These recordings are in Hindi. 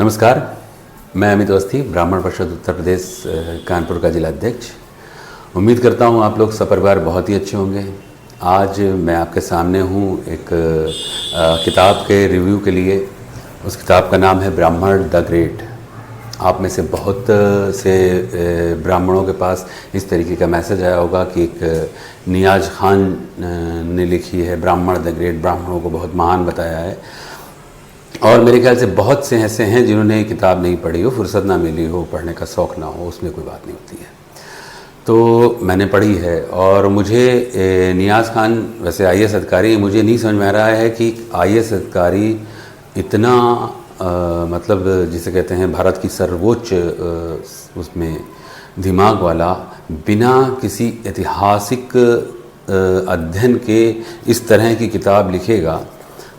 नमस्कार, मैं अमित अवस्थी, ब्राह्मण परिषद उत्तर प्रदेश कानपुर का जिला अध्यक्ष। उम्मीद करता हूँ आप लोग सपरिवार बहुत ही अच्छे होंगे। आज मैं आपके सामने हूँ एक किताब के रिव्यू के लिए। उस किताब का नाम है ब्राह्मण द ग्रेट। आप में से बहुत से ब्राह्मणों के पास इस तरीके का मैसेज आया होगा कि एक नियाज खान ने लिखी है ब्राह्मण द ग्रेट, ब्राह्मणों को बहुत महान बताया है। और मेरे ख्याल से बहुत से ऐसे हैं जिन्होंने किताब नहीं पढ़ी हो, फुर्सत ना मिली हो, पढ़ने का शौक़ ना हो, उसमें कोई बात नहीं होती है। तो मैंने पढ़ी है और मुझे नियाज़ खान वैसे IAS अधिकारी, मुझे नहीं समझ में आ रहा है कि IAS अधिकारी इतना मतलब जिसे कहते हैं भारत की सर्वोच्च उसमें दिमाग वाला, बिना किसी ऐतिहासिक अध्ययन के इस तरह की किताब लिखेगा।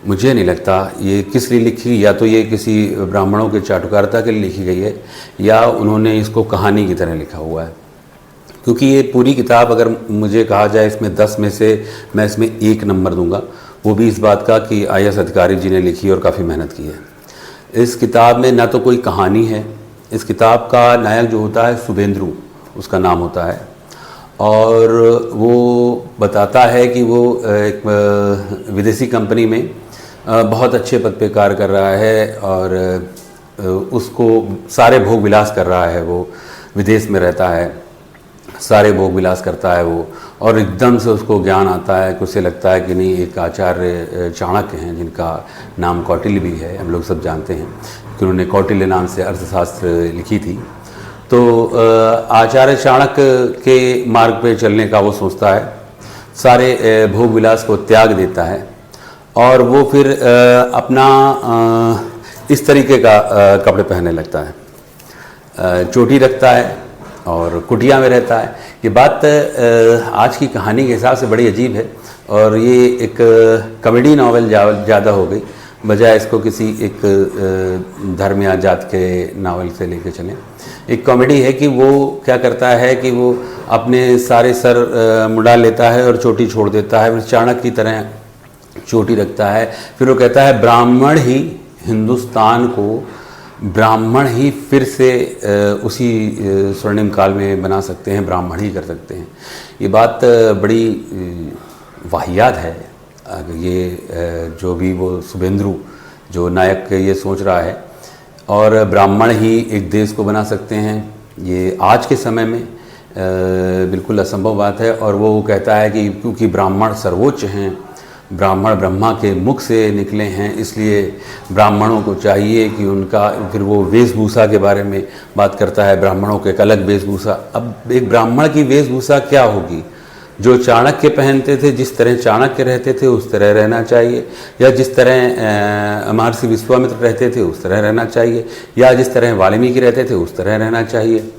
मुझे नहीं लगता ये किस लिए लिखी, या तो ये किसी ब्राह्मणों के चाटुकारिता के लिए लिखी गई है या उन्होंने इसको कहानी की तरह लिखा हुआ है। क्योंकि ये पूरी किताब अगर मुझे कहा जाए इसमें 10 में से मैं इसमें 1 नंबर दूंगा, वो भी इस बात का कि IAS अधिकारी जी ने लिखी और काफ़ी मेहनत की है। इस किताब में ना तो कोई कहानी है। इस किताब का नायक जो होता है शुभेंद्रू, उसका नाम होता है, और वो बताता है कि वो एक विदेशी कंपनी में बहुत अच्छे पद पे कार्य कर रहा है और उसको सारे भोग विलास कर रहा है। वो विदेश में रहता है, सारे भोग विलास करता है वो, और एकदम से उसको ज्ञान आता है कि उसे लगता है कि नहीं, एक आचार्य चाणक्य हैं जिनका नाम कौटिल्य भी है, हम लोग सब जानते हैं कि उन्होंने कौटिल्य नाम से अर्थशास्त्र लिखी थी। तो आचार्य चाणक्य के मार्ग पे चलने का वो सोचता है, सारे भोग विलास को त्याग देता है और वो फिर अपना इस तरीके का कपड़े पहनने लगता है, चोटी रखता है और कुटिया में रहता है। ये बात आज की कहानी के हिसाब से बड़ी अजीब है और ये एक कॉमेडी नॉवेल ज़्यादा हो गई, बजाय इसको किसी एक धर्म या जात के नावल से लेके चलें। एक कॉमेडी है कि वो क्या करता है कि वो अपने सारे सर मुंडा लेता है और चोटी छोड़ देता है, फिर चाणक्य की तरह चोटी रखता है। फिर वो कहता है ब्राह्मण ही हिंदुस्तान को, ब्राह्मण ही फिर से उसी स्वर्णिम काल में बना सकते हैं, ब्राह्मण ही कर सकते हैं। ये बात बड़ी वाहियात है। ये जो भी वो शुभेंद्रू जो नायक ये सोच रहा है, और ब्राह्मण ही एक देश को बना सकते हैं, ये आज के समय में बिल्कुल असंभव बात है। और वो कहता है कि क्योंकि ब्राह्मण सर्वोच्च हैं, ब्राह्मण ब्रह्मा के मुख से निकले हैं, इसलिए ब्राह्मणों को चाहिए कि उनका, फिर वो वेशभूषा के बारे में बात करता है, ब्राह्मणों के एक अलग वेशभूषा। अब एक ब्राह्मण की वेशभूषा क्या होगी? जो चाणक्य पहनते थे, जिस तरह चाणक्य रहते थे उस तरह रहना चाहिए, या जिस तरह महर्षि विश्वामित्र रहते थे उस तरह रहना चाहिए, या जिस तरह वाल्मीकि रहते थे उस तरह रहना चाहिए।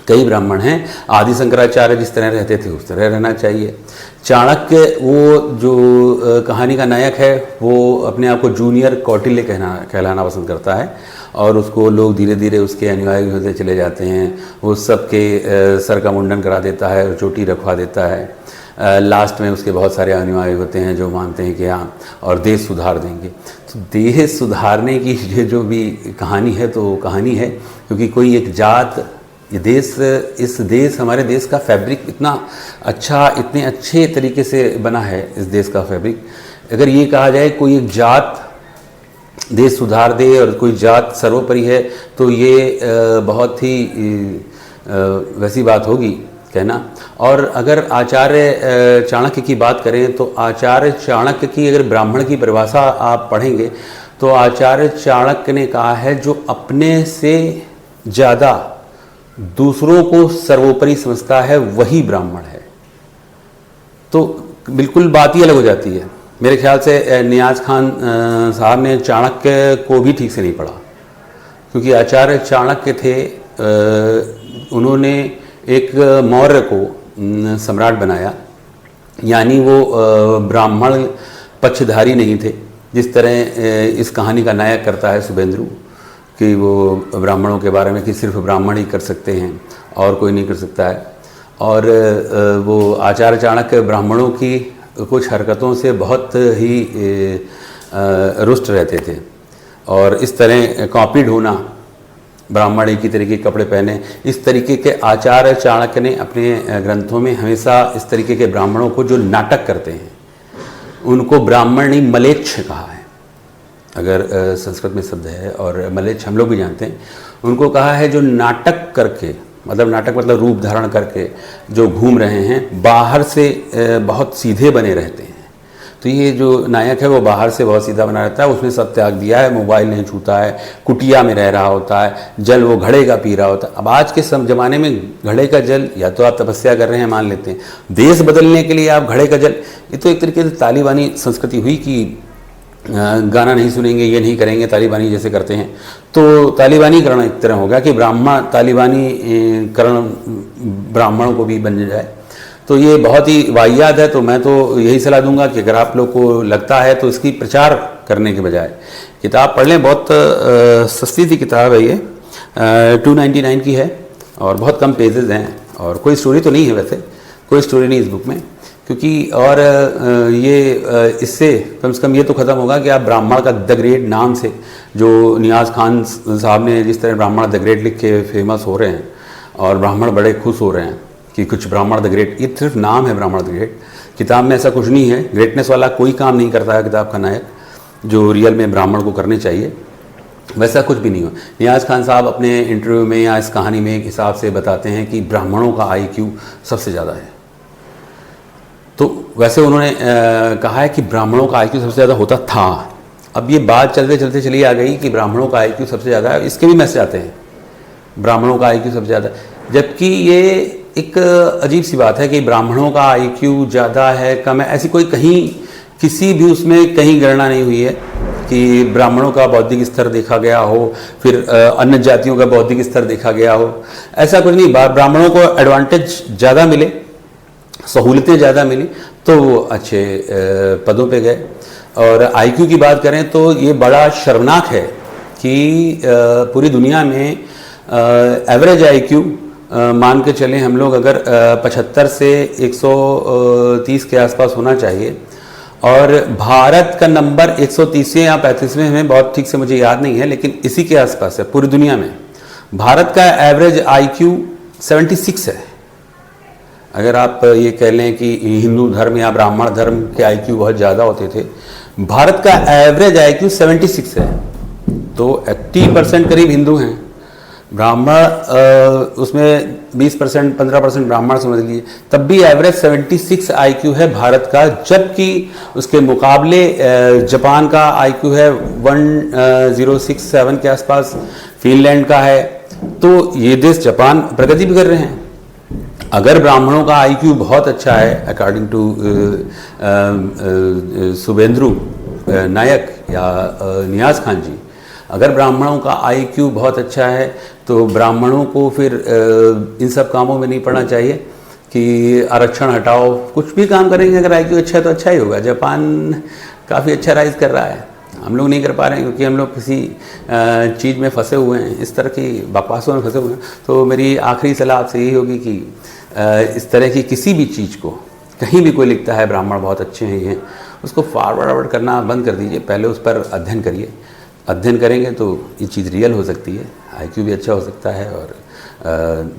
कई ब्राह्मण हैं, आदि शंकराचार्य जिस तरह रहते थे उस तरह रहना चाहिए। चाणक्य वो जो कहानी का नायक है, वो अपने आप को जूनियर कौटिल्य कहलाना पसंद करता है और उसको लोग धीरे धीरे उसके अनुयायी होते चले जाते हैं। वो सबके सर का मुंडन करा देता है और चोटी रखवा देता है। लास्ट में उसके बहुत सारे अनुयायी होते हैं जो मानते हैं कि हाँ, और देश सुधार देंगे। तो देश सुधारने की ये जो भी कहानी है, तो कहानी है क्योंकि कोई एक जात, ये देश, इस देश, हमारे देश का फैब्रिक इतना अच्छा, इतने अच्छे तरीके से बना है इस देश का फैब्रिक। अगर ये कहा जाए कोई एक जात देश सुधार दे और कोई जात सर्वोपरि है, तो ये बहुत ही वैसी बात होगी कहना। और अगर आचार्य चाणक्य की बात करें तो आचार्य चाणक्य की अगर ब्राह्मण की परिभाषा आप पढ़ेंगे तो आचार्य चाणक्य ने कहा है जो अपने से ज़्यादा दूसरों को सर्वोपरि समझता है वही ब्राह्मण है। तो बिल्कुल बात ही अलग हो जाती है। मेरे ख्याल से नियाज खान साहब ने चाणक्य को भी ठीक से नहीं पढ़ा, क्योंकि आचार्य चाणक्य थे, उन्होंने एक मौर्य को सम्राट बनाया, यानी वो ब्राह्मण पक्षधारी नहीं थे, जिस तरह इस कहानी का नायक करता है शुभेंद्रू, कि वो ब्राह्मणों के बारे में कि सिर्फ ब्राह्मण ही कर सकते हैं और कोई नहीं कर सकता है। और वो आचार्य चाणक्य ब्राह्मणों की कुछ हरकतों से बहुत ही रुष्ट रहते थे। और इस तरह कॉपी ढूंढना, ब्राह्मण एक ही तरीके के कपड़े पहने, इस तरीके के आचार्य चाणक्य ने अपने ग्रंथों में हमेशा इस तरीके के ब्राह्मणों को जो नाटक करते हैं उनको ब्राह्मणी मलेच्छ कहा है। अगर संस्कृत में शब्द है और मलेच्छ हम लोग भी जानते हैं। उनको कहा है जो नाटक करके, मतलब नाटक मतलब रूप धारण करके जो घूम रहे हैं, बाहर से बहुत सीधे बने रहते हैं। तो ये जो नायक है वो बाहर से बहुत सीधा बना रहता है, उसने सब त्याग दिया है, मोबाइल नहीं छूता है, कुटिया में रह रहा होता है, जल वो घड़े का पी रहा होता है। अब आज के ज़माने में घड़े का जल, या तो आप तपस्या कर रहे हैं मान लेते हैं, देश बदलने के लिए आप घड़े का जल, ये तो एक तरीके से तालिबानी संस्कृति हुई कि गाना नहीं सुनेंगे, ये नहीं करेंगे, तालिबानी जैसे करते हैं। तो तालिबानी करण एक तरह हो गया कि तालिबानी करण ब्राह्मणों को भी बन जाए। तो ये बहुत ही वाहियात है। तो मैं तो यही सलाह दूंगा कि अगर आप लोग को लगता है तो इसकी प्रचार करने के बजाय किताब पढ़ लें। बहुत सस्ती सी किताब है ये, 299 की है और बहुत कम पेजेस हैं और कोई स्टोरी तो नहीं है, वैसे कोई स्टोरी नहीं इस बुक में, क्योंकि और ये इससे कम से कम ये तो ख़त्म होगा कि आप ब्राह्मण का द ग्रेट नाम से, जो नियाज़ खान साहब ने जिस तरह ब्राह्मण द ग्रेट लिख के फेमस हो रहे हैं और ब्राह्मण बड़े खुश हो रहे हैं कि कुछ ब्राह्मण द ग्रेट, ये सिर्फ नाम है ब्राह्मण द ग्रेट, किताब में ऐसा कुछ नहीं है। ग्रेटनेस वाला कोई काम नहीं करता है किताब का नायक, जो रियल में ब्राह्मण को करने चाहिए, वैसा कुछ भी नहीं हो। नियाज़ खान साहब अपने इंटरव्यू में या इस कहानी में एक हिसाब से बताते हैं कि ब्राह्मणों का IQ सबसे ज़्यादा है। तो वैसे उन्होंने कहा है कि ब्राह्मणों का IQ सबसे ज़्यादा होता था। अब ये बात चलते चलते चली आ गई कि ब्राह्मणों का IQ सबसे ज़्यादा है, इसके भी मैसेज आते हैं ब्राह्मणों का IQ सबसे ज़्यादा, जबकि ये एक अजीब सी बात है कि ब्राह्मणों का IQ ज़्यादा है कम है, ऐसी कोई कहीं किसी भी उसमें कहीं गणना नहीं हुई है कि ब्राह्मणों का बौद्धिक स्तर देखा गया हो, फिर अन्य जातियों का बौद्धिक स्तर देखा गया हो, ऐसा कुछ नहीं। ब्राह्मणों को एडवांटेज ज़्यादा मिले, सहूलतें ज़्यादा मिली तो वो अच्छे पदों पे गए। और IQ की बात करें तो ये बड़ा शर्मनाक है कि पूरी दुनिया में एवरेज IQ मान के चलें हम लोग, अगर 75 से 130 के आसपास होना चाहिए और भारत का नंबर 130वें या 35वें, हमें बहुत ठीक से मुझे याद नहीं है, लेकिन इसी के आसपास है पूरी दुनिया में। भारत का एवरेज IQ 76 है। अगर आप ये कह लें कि हिंदू धर्म या ब्राह्मण धर्म के IQ बहुत ज़्यादा होते थे, भारत का एवरेज IQ 76 है। तो 80% करीब हिंदू हैं, ब्राह्मण उसमें 20% 15% ब्राह्मण समझ लीजिए, तब भी एवरेज 76 IQ है भारत का, जबकि उसके मुकाबले जापान का IQ है 1067 के आसपास, फिनलैंड का है। तो ये देश जापान प्रगति भी कर रहे हैं। अगर ब्राह्मणों का IQ बहुत अच्छा है, अकॉर्डिंग टू शुभेंदु नायक या नियाज़ खान जी, अगर ब्राह्मणों का IQ बहुत अच्छा है तो ब्राह्मणों को फिर इन सब कामों में नहीं पड़ना चाहिए कि आरक्षण हटाओ, कुछ भी काम करेंगे अगर IQ अच्छा है तो अच्छा ही होगा। जापान काफ़ी अच्छा राइज कर रहा है, हम लोग नहीं कर पा रहे हैं क्योंकि हम लोग किसी चीज़ में फंसे हुए हैं, इस तरह की बकवासों में फंसे हुए हैं। तो मेरी आखिरी सलाह आपसे यही होगी कि इस तरह की किसी भी चीज़ को, कहीं भी कोई लिखता है ब्राह्मण बहुत अच्छे हैं ये, उसको फॉरवर्ड करना बंद कर दीजिए, पहले उस पर अध्ययन करिए। अध्ययन करेंगे तो ये चीज़ रियल हो सकती है, IQ भी अच्छा हो सकता है और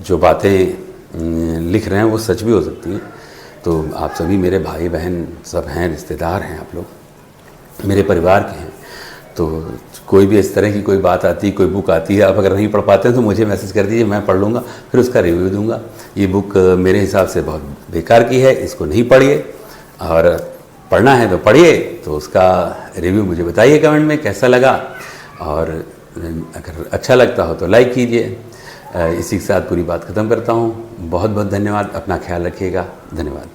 जो बातें लिख रहे हैं वो सच भी हो सकती हैं। तो आप सभी मेरे भाई बहन सब हैं, रिश्तेदार हैं, आप लोग मेरे परिवार के हैं। तो कोई भी इस तरह की कोई बात आती है, कोई बुक आती है, आप अगर नहीं पढ़ पाते हैं तो मुझे मैसेज कर दीजिए, मैं पढ़ लूँगा, फिर उसका रिव्यू दूँगा। ये बुक मेरे हिसाब से बहुत बेकार की है, इसको नहीं पढ़िए, और पढ़ना है तो पढ़िए, तो उसका रिव्यू मुझे बताइए कमेंट में कैसा लगा, और अगर अच्छा लगता हो तो लाइक कीजिए। इसी के साथ पूरी बात ख़त्म करता हूँ। बहुत बहुत धन्यवाद, अपना ख्याल रखिएगा, धन्यवाद।